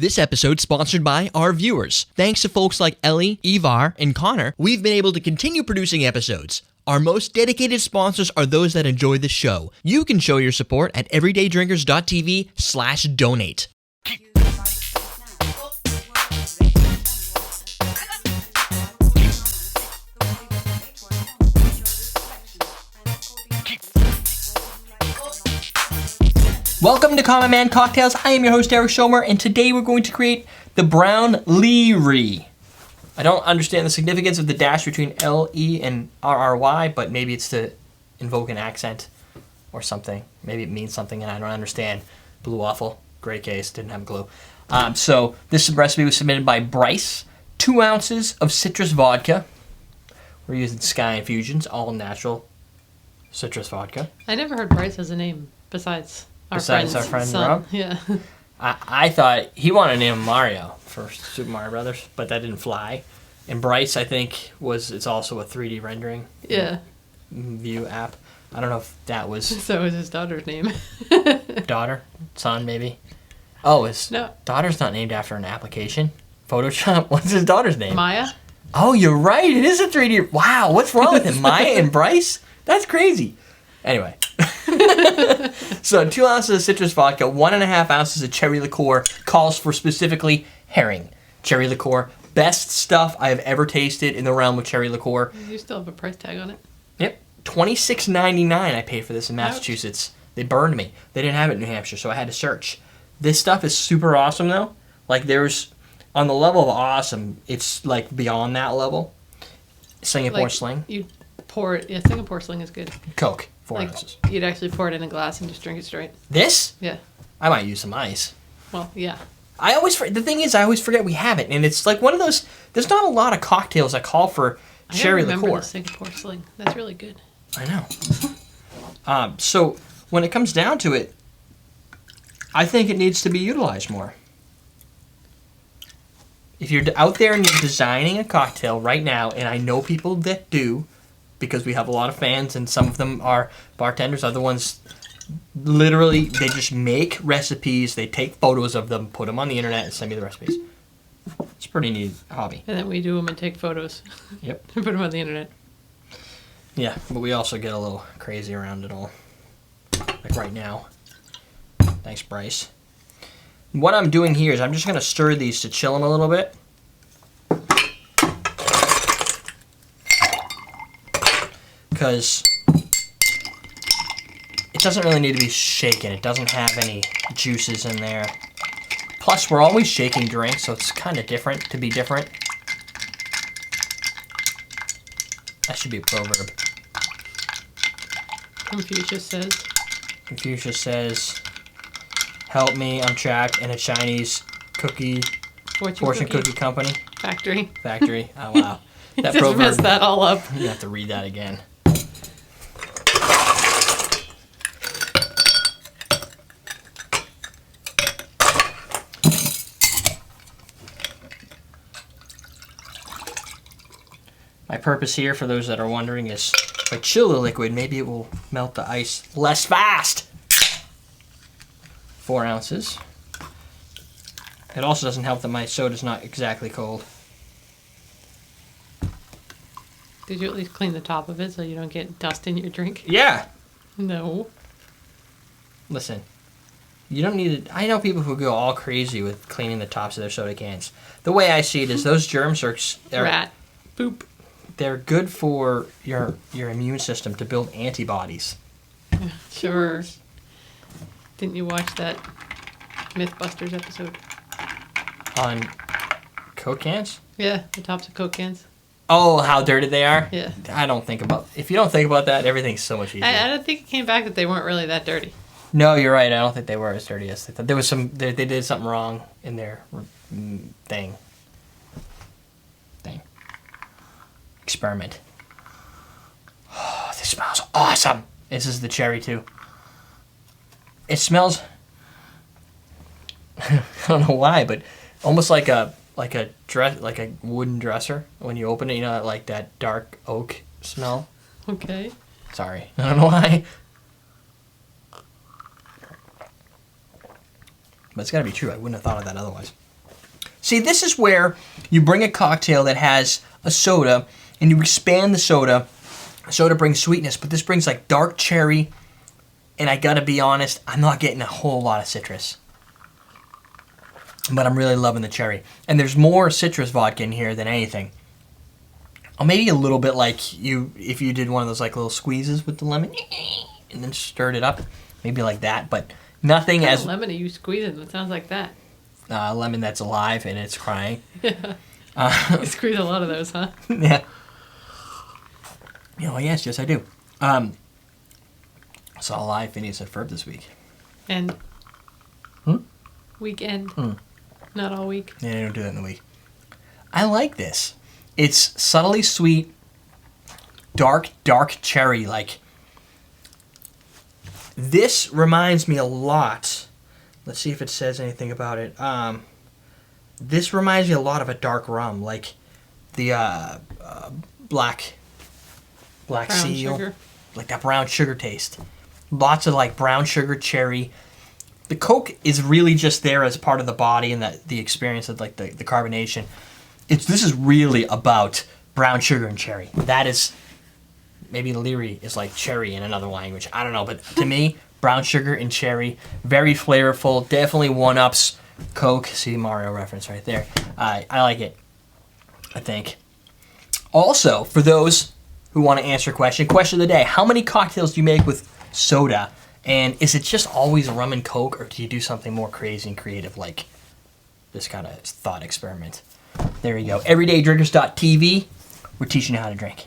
This episode sponsored by our viewers. Thanks to folks like Ellie, Ivar, and Connor, we've been able to continue producing episodes. Our most dedicated sponsors are those that enjoy the show. You can show your support at everydaydrinkers.tv/donate. Welcome to Common Man Cocktails. I am your host, Eric Schomer, and today we're going to create the brown Le-rry. I don't understand the significance of the dash between L-E and R-R-Y, but maybe it's to invoke an accent or something. Maybe it means something and I don't understand. Blue waffle, great case, didn't have a clue. So this recipe was submitted by Bryce. 2 ounces of citrus vodka. We're using Skyy infusions, all natural citrus vodka. I never heard Bryce as a name besides our friend son. Rob? Yeah. I thought he wanted to name him Mario for Super Mario Brothers, but that didn't fly. And Bryce, I think, it's also a 3D rendering view app. I don't know if that was... So is his daughter's name. Daughter? Son, maybe? Oh, his No. daughter's not named after an application? Photoshop? What's his daughter's name? Maya? Oh, you're right. It is a 3D... Wow, what's wrong with him? Maya and Bryce? That's crazy. Anyway. So 2 ounces of citrus vodka, 1.5 ounces of cherry liqueur, calls for specifically Heering. Cherry liqueur, best stuff I have ever tasted in the realm of cherry liqueur. You still have a price tag on it? Yep. $26.99 I paid for this in Massachusetts. They burned me. They didn't have it in New Hampshire, so I had to search. This stuff is super awesome, though. Like, there's... On the level of awesome, it's, like, beyond that level. Singapore Sling. You pour it... Yeah, Singapore Sling is good. Coke. 4 ounces. You'd actually pour it in a glass and just drink it straight. This? Yeah. I might use some ice. Well, yeah. The thing is, I always forget we have it, and it's like one of those. There's not a lot of cocktails that call for cherry liqueur. I remember the Singapore Sling. That's really good. I know. So when it comes down to it, I think it needs to be utilized more. If you're out there and you're designing a cocktail right now, and I know people that do, because we have a lot of fans, and some of them are bartenders, other ones literally, they just make recipes, they take photos of them, put them on the internet, and send me the recipes. It's a pretty neat hobby. And then we do them and take photos. Yep. And put them on the internet. Yeah, but we also get a little crazy around it all. Like right now. Thanks, Bryce. What I'm doing here is I'm just going to stir these to chill them a little bit. Because it doesn't really need to be shaken. It doesn't have any juices in there. Plus, we're always shaking drinks, so it's kind of different to be different. That should be a proverb. Confucius says, help me, I'm trapped in a Chinese fortune cookie company. Factory. Oh, wow. That just proverb, messed that all up. You have to read that again. My purpose here, for those that are wondering, is if I chill the liquid, maybe it will melt the ice less fast. 4 ounces. It also doesn't help that my soda's not exactly cold. Did you at least clean the top of it so you don't get dust in your drink? Yeah. No. Listen, you don't need to... I know people who go all crazy with cleaning the tops of their soda cans. The way I see it is those germs are... Rat. Boop. They're good for your immune system to build antibodies. Sure. Didn't you watch that Mythbusters episode? On Coke cans? Yeah, the tops of Coke cans. Oh, how dirty they are? Yeah. I don't think about... If you don't think about that, everything's so much easier. I don't think it came back that they weren't really that dirty. No, you're right. I don't think they were as dirty as they thought. There was some... They did something wrong in their thing. Experiment. Oh, this smells awesome. This is the cherry too. It smells... I don't know why, but almost like a wooden dresser. When you open it, you know, like that dark oak smell. Okay. Sorry, I don't know why. But it's got to be true. I wouldn't have thought of that otherwise. See, this is where you bring a cocktail that has a soda and you expand the soda. Soda brings sweetness, but this brings like dark cherry. And I gotta be honest, I'm not getting a whole lot of citrus. But I'm really loving the cherry. And there's more citrus vodka in here than anything. Or maybe a little bit like if you did one of those like little squeezes with the lemon and then stirred it up. Maybe like that, but nothing What as... kind of lemon are you squeezing? It sounds like that. Lemon that's alive and it's crying. You squeeze a lot of those, huh? Yeah. Oh, yes, I do. Saw live Phineas at Ferb this week. And weekend. Not all week. Yeah, I don't do that in the week. I like this. It's subtly sweet, dark cherry. Like, this reminds me a lot. Let's see if it says anything about it. This reminds me a lot of a dark rum, like the black Brown seal, sugar. like that brown sugar taste. Lots of like brown sugar, cherry. The Coke is really just there as part of the body and the experience of like the carbonation. This is really about brown sugar and cherry. That is, maybe Le-rry is like cherry in another language. I don't know, but to me, brown sugar and cherry, very flavorful. Definitely one-ups Coke. See Mario reference right there. I like it, I think. Also, for those who want to answer a question of the day, how many cocktails do you make with soda? And is it just always rum and Coke, or do you do something more crazy and creative like this kind of thought experiment? There you go. EverydayDrinkers.tv. We're teaching you how to drink.